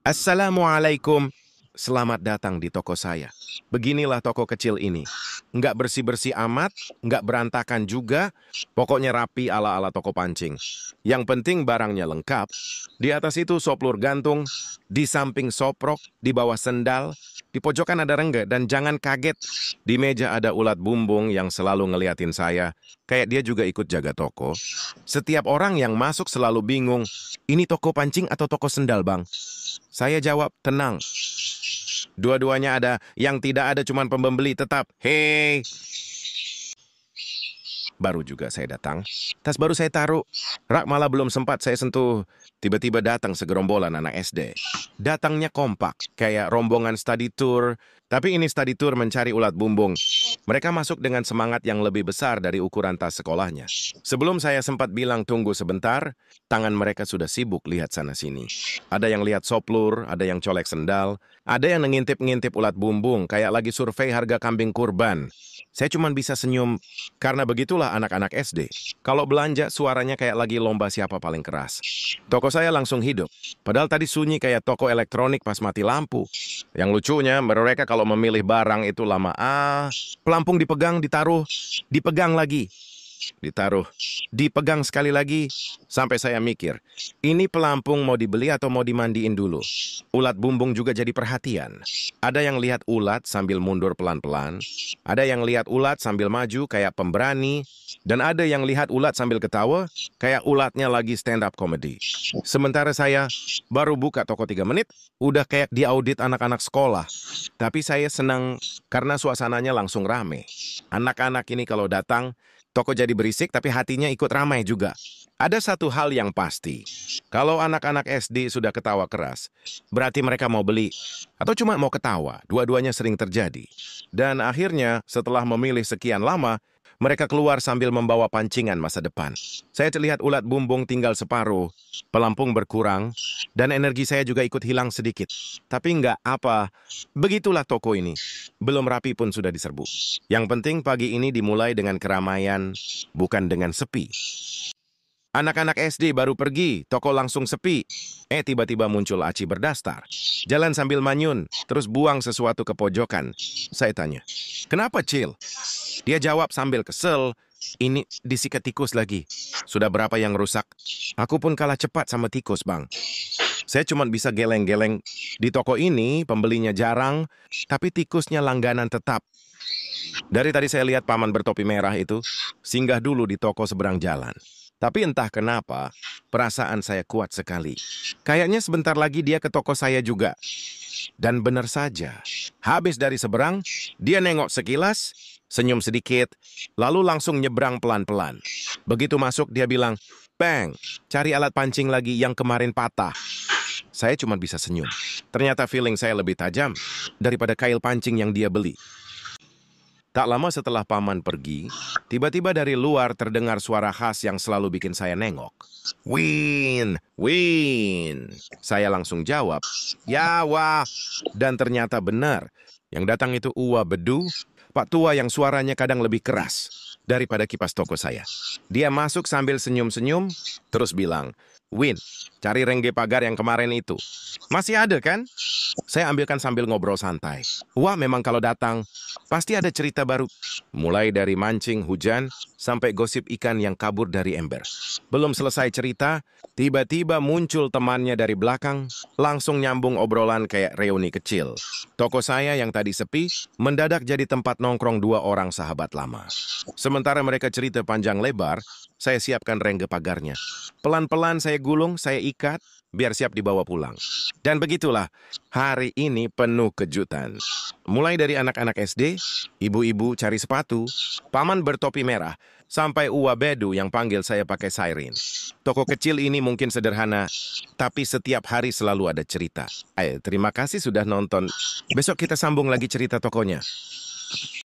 Assalamualaikum. Selamat datang di toko saya. Beginilah toko kecil ini. Nggak bersih-bersih amat, nggak berantakan juga. Pokoknya rapi ala-ala toko pancing. Yang penting barangnya lengkap. Di atas itu soplur gantung, di samping soprok, di bawah sendal, di pojokan ada rengge, dan jangan kaget. Di meja ada ulat bumbung yang selalu ngeliatin saya. Kayak dia juga ikut jaga toko. Setiap orang yang masuk selalu bingung, ini toko pancing atau toko sendal, Bang? Saya jawab, tenang. Dua-duanya ada, yang tidak ada cuma pembeli tetap. Hei, baru juga saya datang. Tas baru saya taruh. Rak malah belum sempat saya sentuh. Tiba-tiba datang segerombolan anak SD. Datangnya kompak, kayak rombongan study tour. Tapi ini study tour mencari ulat bumbung. Mereka masuk dengan semangat yang lebih besar dari ukuran tas sekolahnya. Sebelum saya sempat bilang tunggu sebentar, tangan mereka sudah sibuk lihat sana-sini. Ada yang lihat soplur, ada yang colek sendal, ada yang ngintip-ngintip ulat bumbung, kayak lagi survei harga kambing kurban. Saya cuma bisa senyum, karena begitulah anak-anak SD. Kalau belanja, suaranya kayak lagi lomba siapa paling keras. Toko saya langsung hidup, padahal tadi sunyi kayak toko elektronik pas mati lampu. Yang lucunya, mereka kalau memilih barang itu lama. Pelampung dipegang, ditaruh, dipegang lagi. Ditaruh, dipegang sekali lagi, sampai saya mikir, ini pelampung mau dibeli atau mau dimandiin dulu? Ulat bumbung juga jadi perhatian. Ada yang lihat ulat sambil mundur pelan-pelan, ada yang lihat ulat sambil maju kayak pemberani, dan ada yang lihat ulat sambil ketawa, kayak ulatnya lagi stand-up comedy. Sementara saya baru buka toko 3 menit, udah kayak diaudit anak-anak sekolah. Tapi saya senang karena suasananya langsung rame. Anak-anak ini kalau datang, toko jadi berisik tapi hatinya ikut ramai juga. Ada satu hal yang pasti. Kalau anak-anak SD sudah ketawa keras, berarti mereka mau beli. Atau cuma mau ketawa, dua-duanya sering terjadi. Dan akhirnya setelah memilih sekian lama, mereka keluar sambil membawa pancingan masa depan. Saya terlihat ulat bumbung tinggal separuh, pelampung berkurang, dan energi saya juga ikut hilang sedikit. Tapi nggak apa, begitulah toko ini. Belum rapi pun sudah diserbu. Yang penting pagi ini dimulai dengan keramaian, bukan dengan sepi. Anak-anak SD baru pergi, toko langsung sepi. Tiba-tiba muncul Aci berdastar. Jalan sambil manyun, terus buang sesuatu ke pojokan. Saya tanya, kenapa, Cil? Dia jawab sambil kesel, ini disikat tikus lagi. Sudah berapa yang rusak? Aku pun kalah cepat sama tikus, Bang. Saya cuma bisa geleng-geleng. Di toko ini, pembelinya jarang, tapi tikusnya langganan tetap. Dari tadi saya lihat paman bertopi merah itu, singgah dulu di toko seberang jalan. Tapi entah kenapa, perasaan saya kuat sekali. Kayaknya sebentar lagi dia ke toko saya juga. Dan benar saja, habis dari seberang, dia nengok sekilas, senyum sedikit, lalu langsung nyebrang pelan-pelan. Begitu masuk, dia bilang, "Bang, cari alat pancing lagi yang kemarin patah." Saya cuma bisa senyum. Ternyata feeling saya lebih tajam daripada kail pancing yang dia beli. Tak lama setelah paman pergi, tiba-tiba dari luar terdengar suara khas yang selalu bikin saya nengok. Win, Win. Saya langsung jawab, ya wah. Dan ternyata benar. Yang datang itu Uwa Bedu, Pak Tua yang suaranya kadang lebih keras daripada kipas toko saya. Dia masuk sambil senyum-senyum, terus bilang, Win, cari rengge pagar yang kemarin itu. Masih ada kan? Saya ambilkan sambil ngobrol santai. Wah, memang kalau datang, pasti ada cerita baru. Mulai dari mancing hujan, sampai gosip ikan yang kabur dari ember. Belum selesai cerita, tiba-tiba muncul temannya dari belakang, langsung nyambung obrolan kayak reuni kecil. Toko saya yang tadi sepi, mendadak jadi tempat nongkrong 2 orang sahabat lama. Sementara mereka cerita panjang lebar, saya siapkan rengge pagarnya. Pelan-pelan saya gulung, saya ikat, biar siap dibawa pulang. Dan begitulah, hari ini penuh kejutan. Mulai dari anak-anak SD, ibu-ibu cari sepatu, paman bertopi merah, sampai Uwa Bedu yang panggil saya pakai siren. Toko kecil ini mungkin sederhana, tapi setiap hari selalu ada cerita. Terima kasih sudah nonton. Besok kita sambung lagi cerita tokonya.